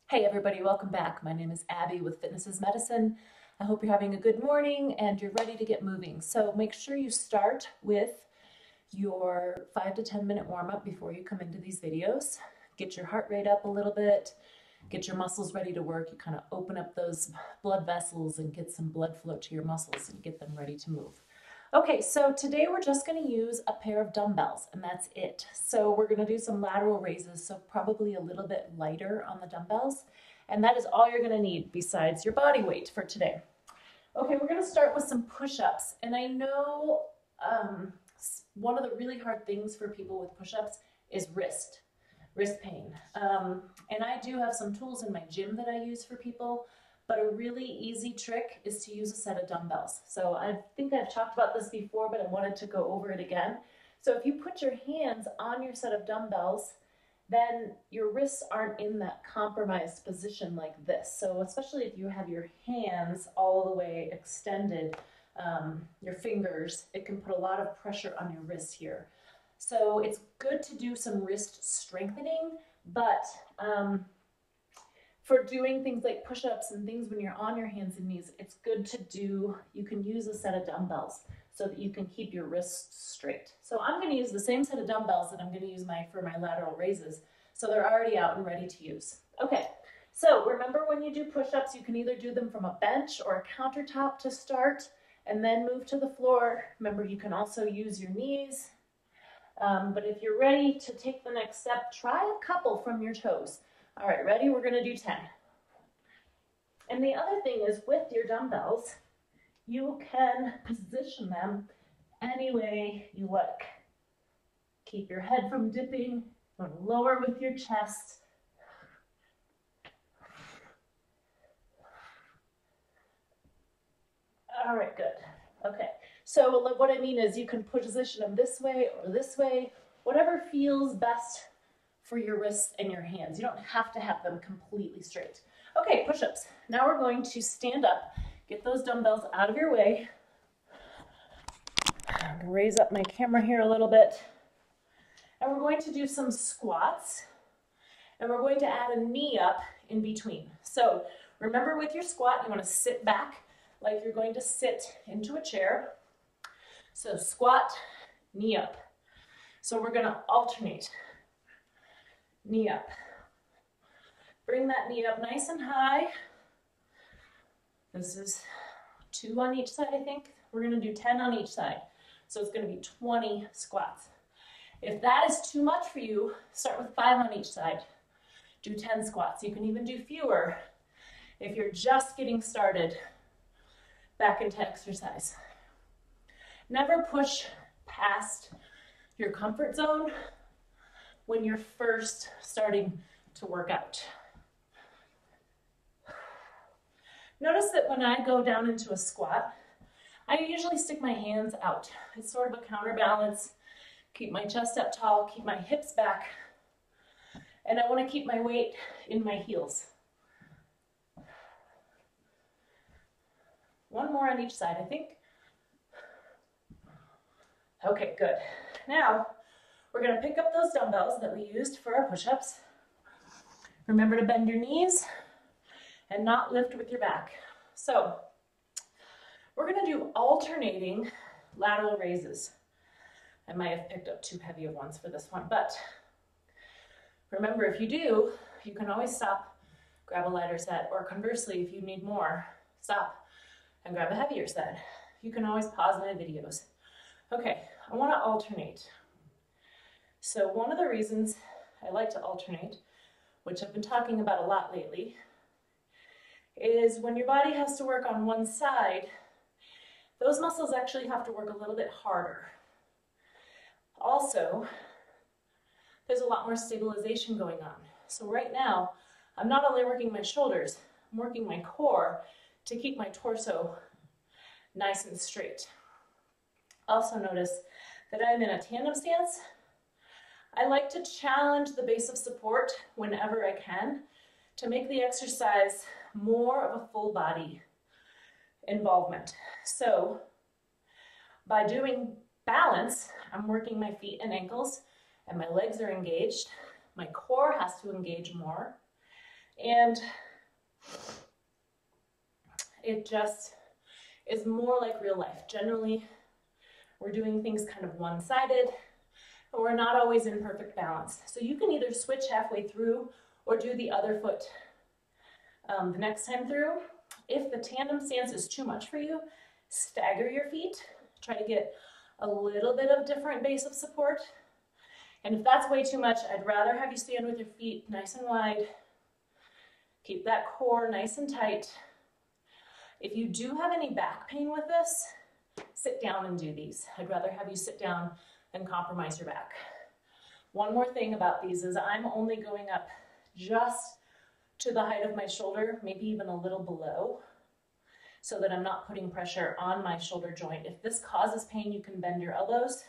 Hey everybody, welcome back. My name is Abby with Fitness is Medicine. I hope you're having a good morning and you're ready to get moving. So make sure you start with your 5 to 10 minute warm up before you come into these videos. Get your heart rate up a little bit, get your muscles ready to work. You kind of open up those blood vessels and get some blood flow to your muscles and get them ready to move. Okay, so today we're just going to use a pair of dumbbells and that's it. So we're going to do some lateral raises, so probably a little bit lighter on the dumbbells. And that is all you're going to need besides your body weight for today. Okay, we're going to start with some push-ups. And I know one of the really hard things for people with push-ups is wrist pain. And I do have some tools in my gym that I use for people. But a really easy trick is to use a set of dumbbells. So I think I've talked about this before, but I wanted to go over it again. So if you put your hands on your set of dumbbells, then your wrists aren't in that compromised position like this. So especially if you have your hands all the way extended, your fingers, it can put a lot of pressure on your wrists here. So it's good to do some wrist strengthening, but for doing things like push-ups and things when you're on your hands and knees, it's good to do, you can use a set of dumbbells so that you can keep your wrists straight. So I'm going to use the same set of dumbbells that I'm going to use for my lateral raises. So they're already out and ready to use. Okay, so remember when you do push-ups, you can either do them from a bench or a countertop to start and then move to the floor. Remember, you can also use your knees. But if you're ready to take the next step, try a couple from your toes. All right, ready? We're going to do 10. And the other thing is with your dumbbells, you can position them any way you like. Keep your head from dipping, lower with your chest. All right, good. Okay, so what I mean is you can position them this way or this way, whatever feels best for your wrists and your hands. You don't have to have them completely straight. Okay, push-ups. Now we're going to stand up, get those dumbbells out of your way. I'm gonna raise up my camera here a little bit. And we're going to do some squats. And we're going to add a knee up in between. So remember with your squat, you want to sit back like you're going to sit into a chair. So squat, knee up. So we're going to alternate. Knee up. Bring that knee up nice and high. This is 2 on each side, I think. We're going to do 10 on each side. So it's going to be 20 squats. If that is too much for you, start with 5 on each side. Do 10 squats. You can even do fewer if you're just getting started back into exercise. Never push past your comfort zone when you're first starting to work out. Notice that when I go down into a squat, I usually stick my hands out. It's sort of a counterbalance. Keep my chest up tall, keep my hips back, and I want to keep my weight in my heels. 1 more on each side, I think. Okay, good. Now, we're going to pick up those dumbbells that we used for our push-ups. Remember to bend your knees and not lift with your back. So, we're going to do alternating lateral raises. I might have picked up too heavy of ones for this one, but remember, if you do, you can always stop, grab a lighter set, or conversely, if you need more, stop and grab a heavier set. You can always pause my videos. Okay, I want to alternate. So one of the reasons I like to alternate, which I've been talking about a lot lately, is when your body has to work on one side, those muscles actually have to work a little bit harder. Also, there's a lot more stabilization going on. So right now, I'm not only working my shoulders, I'm working my core to keep my torso nice and straight. Also notice that I'm in a tandem stance. I like to challenge the base of support whenever I can to make the exercise more of a full body involvement. So by doing balance, I'm working my feet and ankles and my legs are engaged. My core has to engage more And it just is more like real life. Generally, we're doing things kind of one-sided, and we're not always in perfect balance. So you can either switch halfway through or do the other foot the next time through. If the tandem stance is too much for you, stagger your feet. Try to get a little bit of different base of support. And if that's way too much, I'd rather have you stand with your feet nice and wide. Keep that core nice and tight. If you do have any back pain with this, sit down and do these. I'd rather have you sit down and compromise your back. One more thing about these is I'm only going up just to the height of my shoulder, maybe even a little below, so that I'm not putting pressure on my shoulder joint. If this causes pain, you can bend your elbows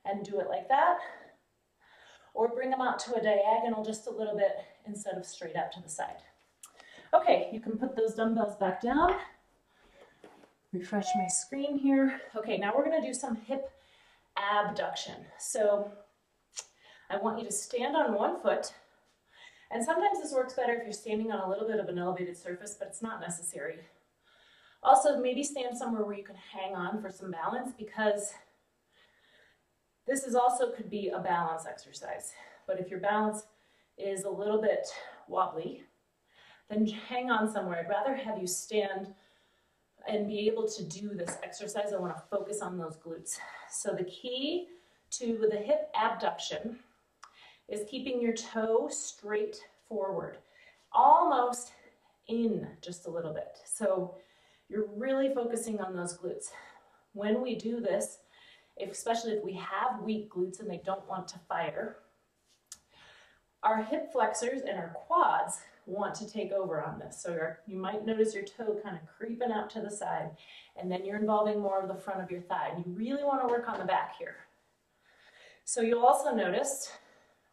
and do it like that, or bring them out to a diagonal just a little bit instead of straight out to the side. Okay, you can put those dumbbells back down. Refresh my screen here. Okay, now we're gonna do some hip abduction. So I want you to stand on one foot, and sometimes this works better if you're standing on a little bit of an elevated surface, but it's not necessary. Also, maybe stand somewhere where you can hang on for some balance, because this is also could be a balance exercise. But if your balance is a little bit wobbly, then hang on somewhere. I'd rather have you stand and be able to do this exercise. I want to focus on those glutes. So the key to the hip abduction is keeping your toe straight forward, almost in just a little bit. So you're really focusing on those glutes. When we do this, especially if we have weak glutes and they don't want to fire, our hip flexors and our quads want to take over on this. So you might notice your toe kind of creeping out to the side, and then you're involving more of the front of your thigh. And you really want to work on the back here. So you'll also notice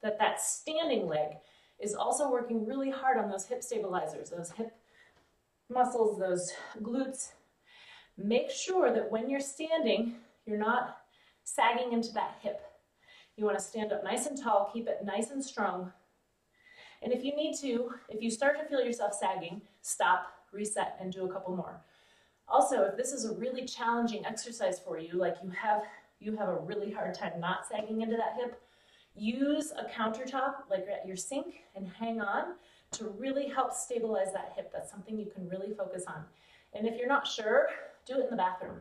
that that standing leg is also working really hard on those hip stabilizers, those hip muscles, those glutes. Make sure that when you're standing, you're not sagging into that hip. You want to stand up nice and tall, keep it nice and strong. And if you need to, if you start to feel yourself sagging, stop, reset, and do a couple more. Also, if this is a really challenging exercise for you, like you have a really hard time not sagging into that hip, use a countertop like at your sink and hang on to really help stabilize that hip. That's something you can really focus on. And if you're not sure, do it in the bathroom.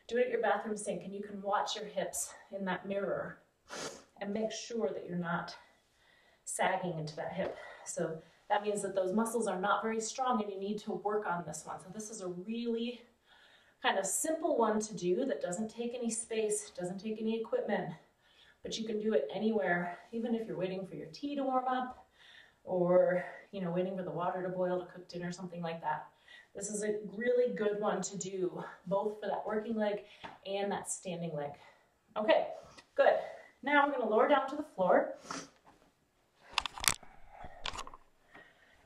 Do it at your bathroom sink, and you can watch your hips in that mirror and make sure that you're not sagging into that hip. So that means that those muscles are not very strong, and you need to work on this one. So this is a really kind of simple one to do that doesn't take any space, doesn't take any equipment, but you can do it anywhere, even if you're waiting for your tea to warm up, or waiting for the water to boil to cook dinner, something like that. This is a really good one to do, both for that working leg and that standing leg. Okay, good. Now we're going to lower down to the floor.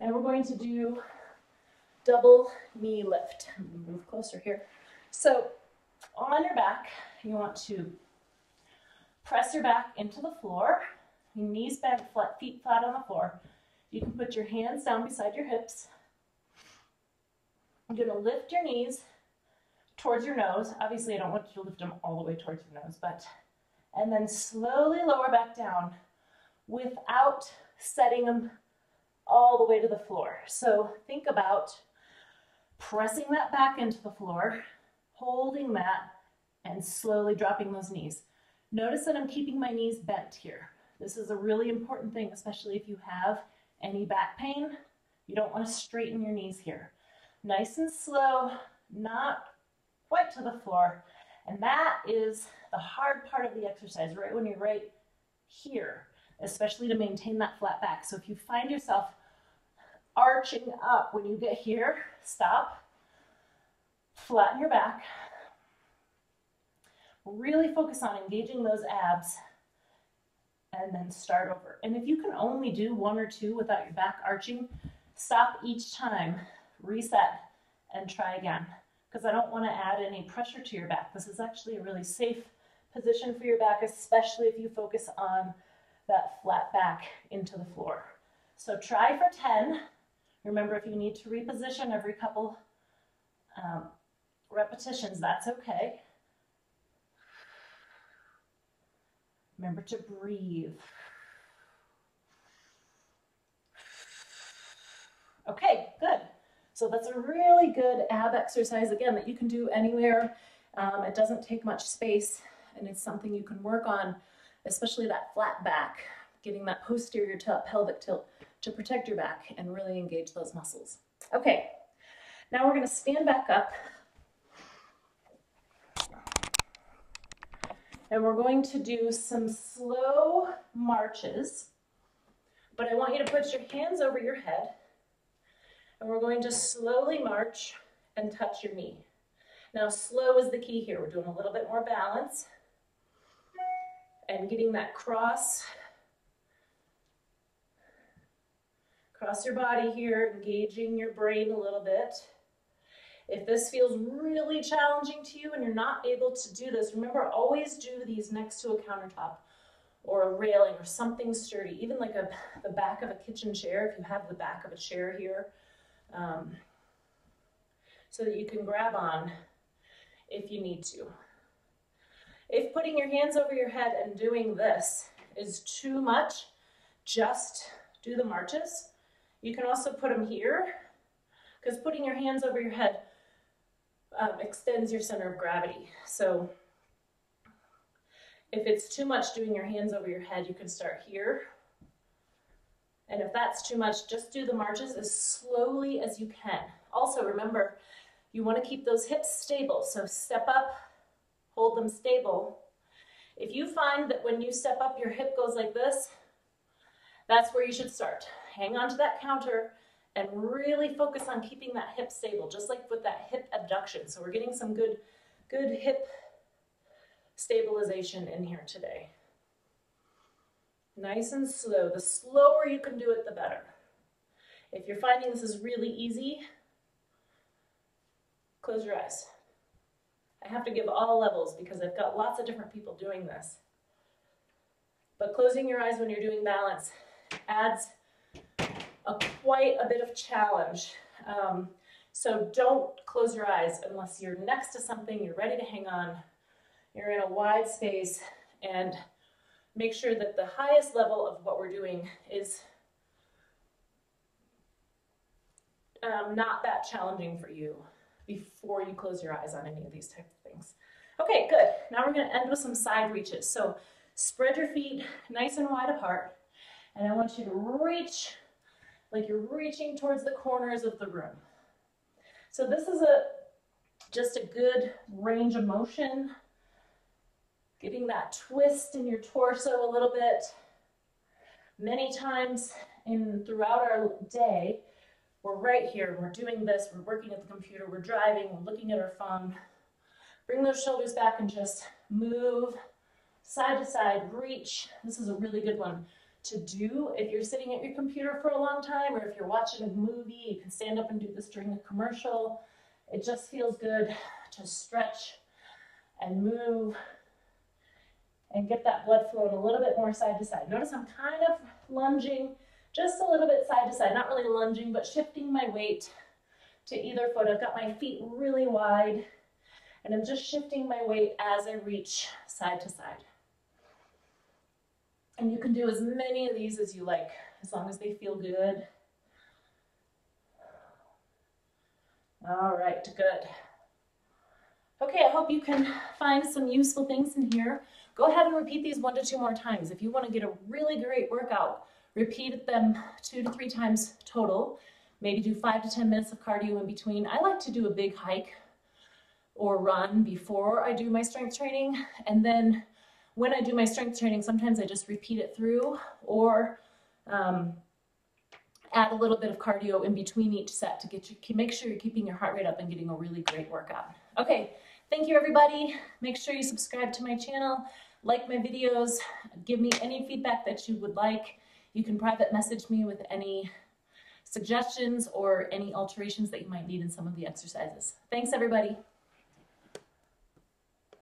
And we're going to do double knee lift. Move closer here. So on your back, you want to press your back into the floor, your knees bent, feet flat on the floor. You can put your hands down beside your hips. You're going to lift your knees towards your nose. Obviously, I don't want you to lift them all the way towards your nose, and then slowly lower back down without setting them all the way to the floor. So think about pressing that back into the floor, holding that, and slowly dropping those knees. Notice that I'm keeping my knees bent here. This is a really important thing, especially if you have any back pain. You don't want to straighten your knees here. Nice and slow, not quite to the floor. And that is the hard part of the exercise, right when you're right here, especially to maintain that flat back. So if you find yourself arching up when you get here, stop, flatten your back, really focus on engaging those abs, and then start over. And if you can only do one or two without your back arching, stop each time, reset, and try again, because I don't want to add any pressure to your back. This is actually a really safe position for your back, especially if you focus on that flat back into the floor. So try for 10. Remember, if you need to reposition every couple repetitions, that's okay. Remember to breathe. Okay, good. So that's a really good ab exercise, again, that you can do anywhere. It doesn't take much space, and it's something you can work on, especially that flat back, getting that posterior pelvic tilt to protect your back and really engage those muscles. Okay, now we're going to stand back up, and we're going to do some slow marches, but I want you to put your hands over your head, and we're going to slowly march and touch your knee. Now, slow is the key here. We're doing a little bit more balance and getting that cross your body here, engaging your brain a little bit. If this feels really challenging to you and you're not able to do this, remember, always do these next to a countertop or a railing or something sturdy, even like the back of a kitchen chair, if you have the back of a chair here, so that you can grab on if you need to. If putting your hands over your head and doing this is too much, just do the marches. You can also put them here, because putting your hands over your head extends your center of gravity. So if it's too much doing your hands over your head, you can start here. And if that's too much, just do the marches as slowly as you can. Also, remember, you want to keep those hips stable. So step up, hold them stable. If you find that when you step up, your hip goes like this, that's where you should start. Hang on to that counter and really focus on keeping that hip stable, just like with that hip abduction. So we're getting some good hip stabilization in here today. Nice and slow. The slower you can do it, the better. If you're finding this is really easy, close your eyes. I have to give all levels because I've got lots of different people doing this. But closing your eyes when you're doing balance adds quite a bit of challenge. So don't close your eyes unless you're next to something, you're ready to hang on, you're in a wide space, and make sure that the highest level of what we're doing is not that challenging for you before you close your eyes on any of these types of things. Okay, good. Now we're going to end with some side reaches. So spread your feet nice and wide apart, and I want you to reach like you're reaching towards the corners of the room. So this is just a good range of motion, getting that twist in your torso a little bit. Many times throughout our day, we're right here, we're doing this, we're working at the computer, we're driving, we're looking at our phone. Bring those shoulders back and just move side to side, reach. This is a really good one to do if you're sitting at your computer for a long time, or if you're watching a movie. You can stand up and do this during a commercial. It just feels good to stretch and move and get that blood flowing a little bit more side to side. Notice I'm kind of lunging just a little bit side to side, not really lunging, but shifting my weight to either foot. I've got my feet really wide, and I'm just shifting my weight as I reach side to side. And you can do as many of these as you like, as long as they feel good. All right, good. Okay, I hope you can find some useful things in here. Go ahead and repeat these 1 to 2 more times. If you want to get a really great workout, repeat them 2 to 3 times total. Maybe do 5 to 10 minutes of cardio in between. I like to do a big hike or run before I do my strength training. And then when I do my strength training, sometimes I just repeat it through, or add a little bit of cardio in between each set to make sure you're keeping your heart rate up and getting a really great workout. Okay, thank you everybody. Make sure you subscribe to my channel, like my videos, give me any feedback that you would like. You can private message me with any suggestions or any alterations that you might need in some of the exercises. Thanks everybody.